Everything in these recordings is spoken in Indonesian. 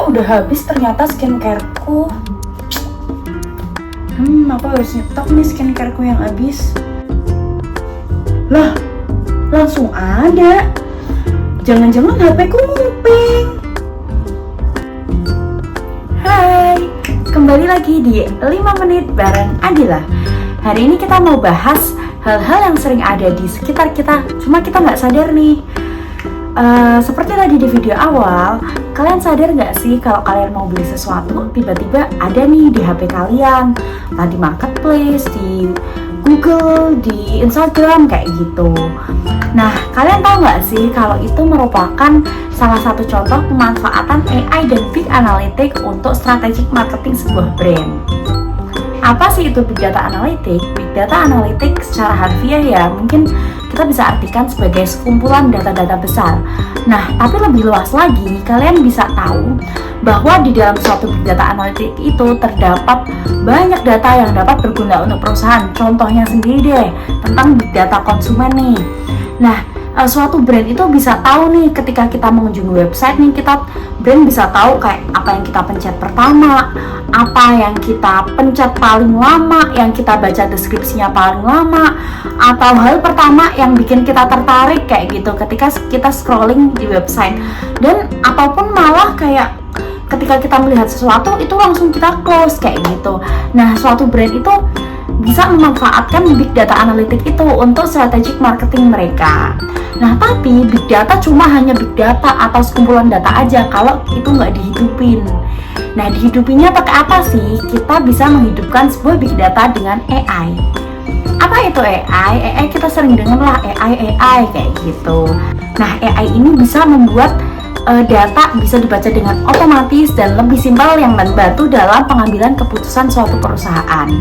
udah habis ternyata skincareku. Aku harus nyetok nih skincareku yang habis. Lah, langsung ada. Jangan-jangan HP ku nguping. Hai, kembali lagi di 5 menit bareng Adila. Hari ini kita mau bahas hal-hal yang sering ada di sekitar kita, cuma kita nggak sadar nih. Seperti tadi di video awal, kalian sadar nggak sih kalau kalian mau beli sesuatu, tiba-tiba ada nih di HP kalian, entah di marketplace, di Google, di Instagram, kayak gitu. Nah, kalian tahu nggak sih kalau itu merupakan salah satu contoh pemanfaatan AI dan Big Analytics untuk strategic marketing sebuah brand. Apa sih itu Big Data Analytics? Big Data Analytics secara harfiah ya mungkin kita bisa artikan sebagai sekumpulan data-data besar. Nah, tapi lebih luas lagi, kalian bisa tahu bahwa di dalam suatu Big Data Analytics itu terdapat banyak data yang dapat berguna untuk perusahaan. Contohnya sendiri deh, tentang Big Data konsumen nih. Nah, suatu brand itu bisa tahu nih ketika kita mengunjungi website nih, brand bisa tahu kayak apa yang kita pencet pertama, apa yang kita pencet paling lama, yang kita baca deskripsinya paling lama, atau hal pertama yang bikin kita tertarik kayak gitu ketika kita scrolling di website. Dan ataupun malah kayak ketika kita melihat sesuatu itu langsung kita close kayak gitu. Nah, suatu brand itu bisa memanfaatkan Big Data Analytics itu untuk strategic marketing mereka. Nah, tapi Big Data cuma hanya Big Data atau sekumpulan data aja kalau itu nggak dihidupin. Nah, dihidupinnya pakai apa sih? Kita bisa menghidupkan sebuah Big Data dengan AI. Apa itu AI? AI kita sering dengar lah AI kayak gitu. Nah, AI ini bisa membuat data bisa dibaca dengan otomatis dan lebih simpel yang membantu dalam pengambilan keputusan suatu perusahaan.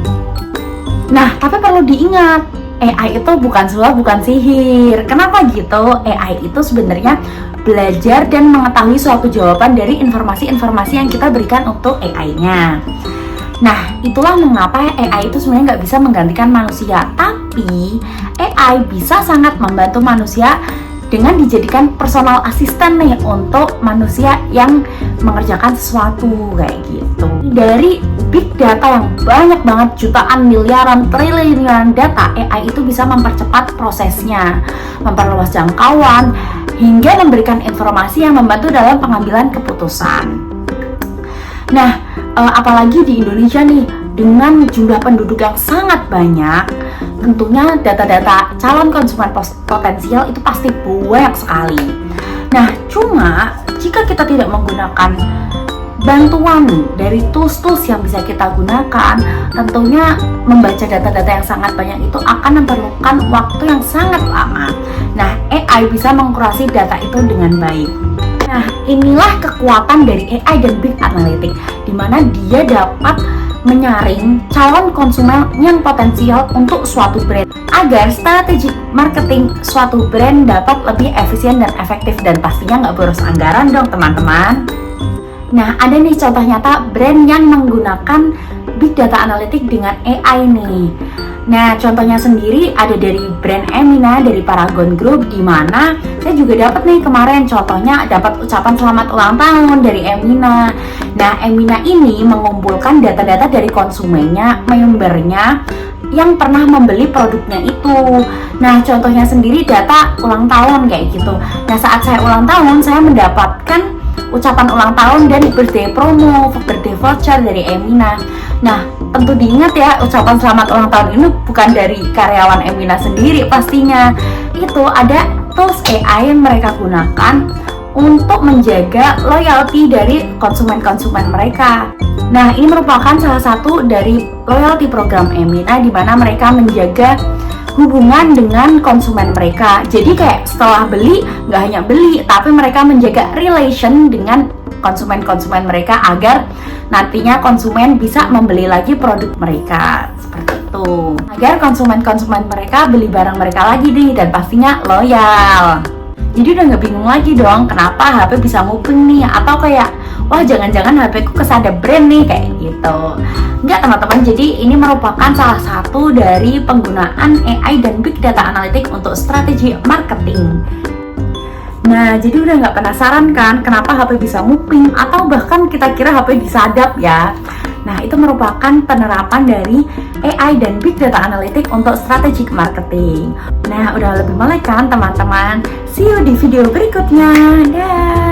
Nah, tapi perlu diingat, AI itu bukan sulap, bukan sihir. Kenapa gitu? AI itu sebenarnya belajar dan mengetahui suatu jawaban dari informasi-informasi yang kita berikan untuk AI-nya. Nah, itulah mengapa AI itu sebenarnya nggak bisa menggantikan manusia. Tapi, AI bisa sangat membantu manusia dengan dijadikan personal assistant nih untuk manusia yang mengerjakan sesuatu kayak gitu. Dari big data yang banyak banget, jutaan, miliaran, triliunan data, AI itu bisa mempercepat prosesnya, memperluas jangkauan, hingga memberikan informasi yang membantu dalam pengambilan keputusan. Nah, apalagi di Indonesia nih, dengan jumlah penduduk yang sangat banyak, tentunya data-data calon konsumen potensial itu pasti banyak sekali. Nah, cuma jika kita tidak menggunakan bantuan dari tools-tools yang bisa kita gunakan, tentunya membaca data-data yang sangat banyak itu akan memerlukan waktu yang sangat lama. Nah, AI bisa mengkurasi data itu dengan baik. Nah, inilah kekuatan dari AI dan Big Analytics, di mana dia dapat menyaring calon konsumen yang potensial untuk suatu brand agar strategi marketing suatu brand dapat lebih efisien dan efektif, dan pastinya nggak boros anggaran dong teman-teman. Nah, ada nih contoh nyata brand yang menggunakan Big Data Analytics dengan AI nih. Nah, contohnya sendiri ada dari brand Emina dari Paragon Group, di mana saya juga dapat nih kemarin contohnya dapat ucapan selamat ulang tahun dari Emina. Nah, Emina ini mengumpulkan data-data dari konsumennya, membernya yang pernah membeli produknya itu. Nah, contohnya sendiri data ulang tahun kayak gitu. Nah, saat saya ulang tahun, saya mendapatkan ucapan ulang tahun dan birthday promo, birthday voucher dari Emina. Nah, tentu diingat ya, ucapan selamat ulang tahun ini bukan dari karyawan Emina sendiri pastinya. Itu ada tools AI yang mereka gunakan untuk menjaga loyalty dari konsumen-konsumen mereka. Nah, ini merupakan salah satu dari loyalty program Emina, di mana mereka menjaga hubungan dengan konsumen mereka. Jadi kayak setelah beli, nggak hanya beli, tapi mereka menjaga relation dengan konsumen-konsumen mereka agar nantinya konsumen bisa membeli lagi produk mereka, seperti itu. Agar konsumen-konsumen mereka beli barang mereka lagi nih, dan pastinya loyal. Jadi udah nggak bingung lagi dong kenapa HP bisa nguping nih, atau kayak wah jangan-jangan HP ku kesadap brand nih kayak gitu. Enggak teman-teman, jadi ini merupakan salah satu dari penggunaan AI dan Big Data Analytics untuk strategi marketing. Nah, jadi udah nggak penasaran kan kenapa HP bisa nguping atau bahkan kita kira HP disadap ya? Nah, itu merupakan penerapan dari AI dan Big Data Analytics untuk strategic marketing. Nah, udah lebih melek kan teman-teman? See you di video berikutnya. Dah.